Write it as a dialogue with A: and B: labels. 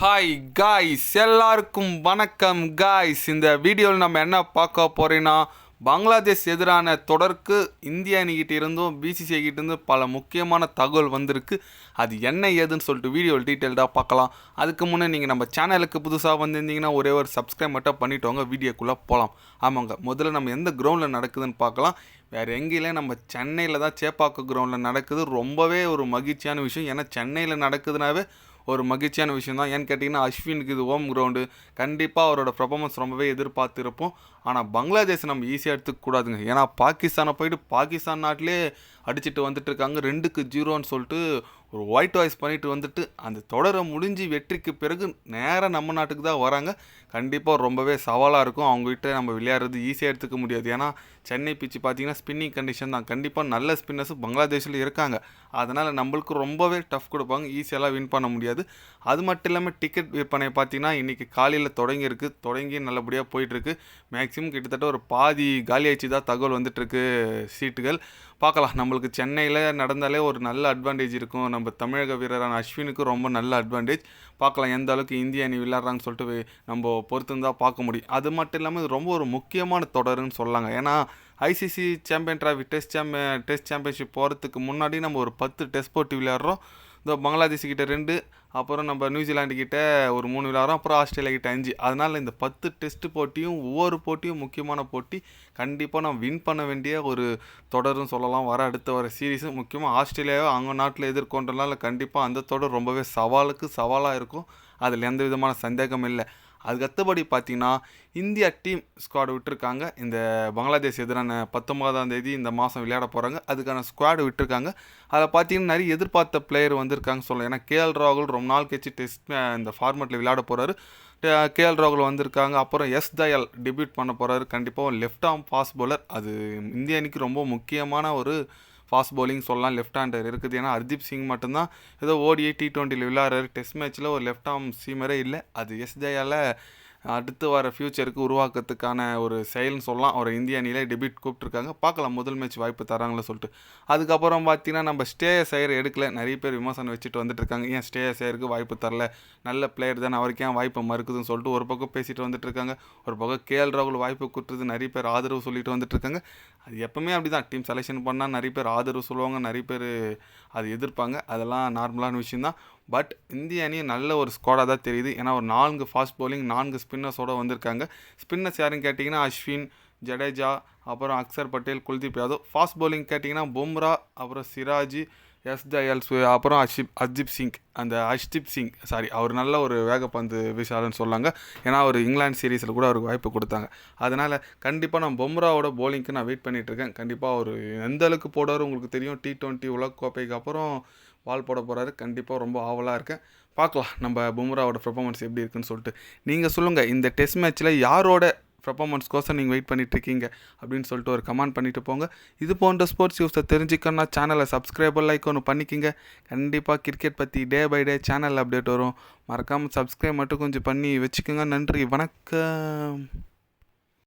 A: Hi guys, எல்லாருக்கும் வணக்கம் guys. இந்த வீடியோவில் நம்ம என்ன பார்க்க போகிறோன்னா, பங்களாதேஷ் எதிரான தொடருக்கு இந்திய அணிக்கிட்ட இருந்தும் பிசிசிஐ கிட்ட இருந்து பல முக்கியமான தகவல் வந்திருக்கு. அது என்ன ஏதுன்னு சொல்லிட்டு வீடியோவில் டீட்டெயில்டாக பார்க்கலாம். அதுக்கு முன்னே நீங்கள் நம்ம சேனலுக்கு புதுசாக வந்திருந்தீங்கன்னா ஒரே ஒரு சப்ஸ்கிரைப் மட்டும் பண்ணிவிட்டு வாங்க, வீடியோக்குள்ளே போகலாம். ஆமாங்க, முதல்ல நம்ம எந்த கிரவுண்டில் நடக்குதுன்னு பார்க்கலாம். வேறு எங்கேயிலே நம்ம சென்னையில் தான் சேப்பாக்கம் கிரவுண்டில் நடக்குது. ரொம்பவே ஒரு மகிழ்ச்சியான விஷயம். ஏன்னா சென்னையில் நடக்குதுனாவே ஒரு மகிழ்ச்சியான விஷயம் தான். ஏன்னு கேட்டிங்கன்னா, அஸ்வினுக்கு இது ஹோம் கிரவுண்டு. கண்டிப்பாக அவரோட பர்ஃபார்மன்ஸ் ரொம்பவே எதிர்பார்த்துருப்போம். ஆனால் பங்களாதேஷ் நம்ம ஈஸியாக எடுத்துக்கூடாதுங்க. ஏன்னா பாகிஸ்தானை போயிட்டு பாகிஸ்தான் நாட்டிலே அடிச்சுட்டு வந்துட்டுருக்காங்க. 2-0ன்னு சொல்லிட்டு ஒரு ஒயிட் வாய்ஸ் பண்ணிட்டு வந்துட்டு அந்த தொடரை முடிஞ்சு வெற்றிக்கு பிறகு நேராக நம்ம நாட்டுக்கு தான் வராங்க. கண்டிப்பாக ரொம்பவே சவாலாக இருக்கும். அவங்ககிட்ட நம்ம விளையாடுறது ஈஸியாக எடுத்துக்க முடியாது. ஏன்னா சென்னை பிச்சு பார்த்தீங்கன்னா ஸ்பின்னிங் கண்டிஷன் தான். கண்டிப்பாக நல்ல ஸ்பின்னர்ஸ் பங்களாதேஷில் இருக்காங்க. அதனால் நம்மளுக்கு ரொம்பவே டஃப் கொடுப்பாங்க. ஈஸியெல்லாம் வின் பண்ண முடியாது. அது மட்டும் இல்லாமல் டிக்கெட் விற்பனை பார்த்தீங்கன்னா இன்றைக்கி காலையில் தொடங்கி நல்லபடியாக போயிட்டுருக்கு. மேக்ஸிமம் கிட்டத்தட்ட ஒரு பாதி காலியாச்சு தான் தகவல் வந்துட்டுருக்கு சீட்டுகள். பார்க்கலாம். நம்மளுக்கு சென்னையில் நடந்தாலே ஒரு நல்ல அட்வான்டேஜ் இருக்கும். நம்ம தமிழக வீரரான அஸ்வினுக்கு ரொம்ப நல்ல அட்வான்டேஜ். பார்க்கலாம் எந்த அளவுக்கு இந்திய அணி விளையாடுறாங்கன்னு சொல்லிட்டு நம்ம பொறுத்துந்தான் பார்க்க முடியும். அது மட்டும் இல்லாமல் இது ரொம்ப ஒரு முக்கியமான தொடருன்னு சொல்லலாங்க. ஏன்னா ICC champion trophy test championship போகிறதுக்கு முன்னாடி நம்ம ஒரு 10 டெஸ்ட் போட்டி விளையாடுறோம். இந்த பங்களாதேஷ்கிட்ட 2, அப்புறம் நம்ம நியூசிலாண்டுக்கிட்ட ஒரு 3 விளையாடுறோம், அப்புறம் ஆஸ்திரேலியாக்கிட்ட 5. அதனால் இந்த 10 டெஸ்ட் போட்டியும் ஒவ்வொரு போட்டியும் முக்கியமான போட்டி. கண்டிப்பாக நம்ம வின் பண்ண வேண்டிய ஒரு தொடர்னு சொல்லலாம். அடுத்த வர சீரீஸு முக்கியமாக ஆஸ்திரேலியாவை அவங்க நாட்டில் எதிர்கொண்டனால கண்டிப்பாக அந்த தொடர் ரொம்பவே சவாலாக இருக்கும். அதில் எந்த விதமான சந்தேகம் இல்லை. அதுக்கடுத்தபடி பார்த்தீங்கன்னா இந்தியா டீம் ஸ்குவாடு விட்டுருக்காங்க. இந்த பங்களாதேஷ் எதிரான 19ஆம் தேதி இந்த மாதம் விளையாட போகிறாங்க. அதுக்கான ஸ்குவாடு விட்டுருக்காங்க. அதில் பார்த்தீங்கன்னா நிறைய எதிர்பார்த்த பிளேயர் வந்திருக்காங்க சொல்லலாம். ஏன்னா கேஎல் ராகுல் ரொம்ப நாள் கழிச்சு டெஸ்ட் இந்த ஃபார்மேட்டில் விளையாட போகிறாரு. கேஎல் ராகுல் வந்திருக்காங்க. அப்புறம் தயால் டெபியூட் பண்ண போகிறாரு. கண்டிப்பாக லெஃப்ட் ஆர்ம் ஃபாஸ்ட் பவுலர். அது இந்திய அணிக்கு ரொம்ப முக்கியமான ஒரு ஃபாஸ்ட் பவுலிங் சொல்லலாம். லெஃப்ட் ஹேண்டர் இருக்குது. ஏன்னா ஹர்தீப் சிங் மட்டும்தான் ஏதோ ஓடிஐ T20 விளையாடுறாரு. டெஸ்ட் மேட்ச்சில் ஒரு லெஃப்ட் ஆர்ம் சீமரே இல்லை. அது தயால் அடுத்து வர ஃப்யூச்சருக்கு உருவாக்கத்துக்கான ஒரு செயல்னு சொல்லலாம். ஒரு இந்திய அணியில் டெபியூட் கூப்பிட்ருக்காங்க. பார்க்கலாம் முதல் மேட்ச் வாய்ப்பு தராங்களோ சொல்லிட்டு. அதுக்கப்புறம் பார்த்தீங்கன்னா நம்ம ஸ்ரேயஸ் ஐயர் எடுக்கல. நிறைய பேர் விமர்சனம் வச்சுட்டு வந்துட்டுருக்காங்க. ஏன் ஸ்ரேயஸ் ஐயருக்கு வாய்ப்பு தரல, நல்ல பிளேயர் தானே, அவருக்கு ஏன் வாய்ப்பு மறுக்குதுன்னு சொல்லிட்டு ஒரு பக்கம் பேசிட்டு வந்துட்டுருக்காங்க. ஒரு பக்கம் கேஎல் ராகுல் வாய்ப்பு கொடுத்துறது நிறைய பேர் ஆதரவு சொல்லிட்டு வந்துட்டுருக்காங்க. அது எப்பவுமே அப்படி தான். டீம் செலெக்ஷன் பண்ணால் நிறைய பேர் ஆதரவு சொல்லுவாங்க, நிறைய பேர் அது எதிர்ப்பாங்க. அதெல்லாம் நார்மலான விஷயந்தான். பட் இந்திய அணி நல்ல ஒரு ஸ்குவாடாக தான் தெரியுது. ஏன்னா ஒரு 4 ஃபாஸ்ட் பவுலிங் 4 ஸ்பின்னர்ஸோடு வந்திருக்காங்க. ஸ்பின்னர்ஸ் யாருன்னு கேட்டிங்கன்னா அஸ்வின், ஜடேஜா, அப்புறம் அக்சர் பட்டேல், குல்தீப் யாதவ். ஃபாஸ்ட் பவுலிங் கேட்டிங்கன்னா பும்ரா, அப்புறம் சிராஜ், தயால், அப்புறம் ஹர்ஷ்தீப் சிங் அவர் நல்ல ஒரு வேகப்பந்து வீசாளர்னு சொல்லாங்க. ஏன்னா அவர் இங்கிலாந்து சீரீஸில் கூட அவருக்கு வாய்ப்பு கொடுத்தாங்க. அதனால் கண்டிப்பாக நான் பும்ராவோட பவுலிங்க்கு நான் வெயிட் பண்ணிகிட்ருக்கேன். கண்டிப்பாக அவர் எந்த அளவுக்கு போடுவார் உங்களுக்கு தெரியும். T20 உலகக்கோப்பைக்கு அப்புறம் வால் போட போகிறாரு. கண்டிப்பாக ரொம்ப ஆவலாக இருக்கேன். பார்க்கலாம் நம்ம பும்ராவோட பர்ஃபார்மன்ஸ் எப்படி இருக்குன்னு சொல்லிட்டு. நீங்கள் சொல்லுங்கள், இந்த டெஸ்ட் மேட்ச்சில் யாரோட பர்ஃபார்மன்ஸ்க்கோசம் நீங்கள் வெயிட் பண்ணிகிட்ருக்கீங்க அப்படின்னு சொல்லிட்டு ஒரு கமெண்ட் பண்ணிவிட்டு போங்க. இது போன்ற ஸ்போர்ட்ஸ் நியூஸை தெரிஞ்சுக்கணுன்னா சேனலை சப்ஸ்கிரைப் லைக் ஒன்று பண்ணிக்கிங்க. கண்டிப்பாக கிரிக்கெட் பற்றி day by day channel update வரும். மறக்காமல் சப்ஸ்கிரைப் மட்டும் கொஞ்சம் பண்ணி வச்சுக்கோங்க. நன்றி, வணக்கம்.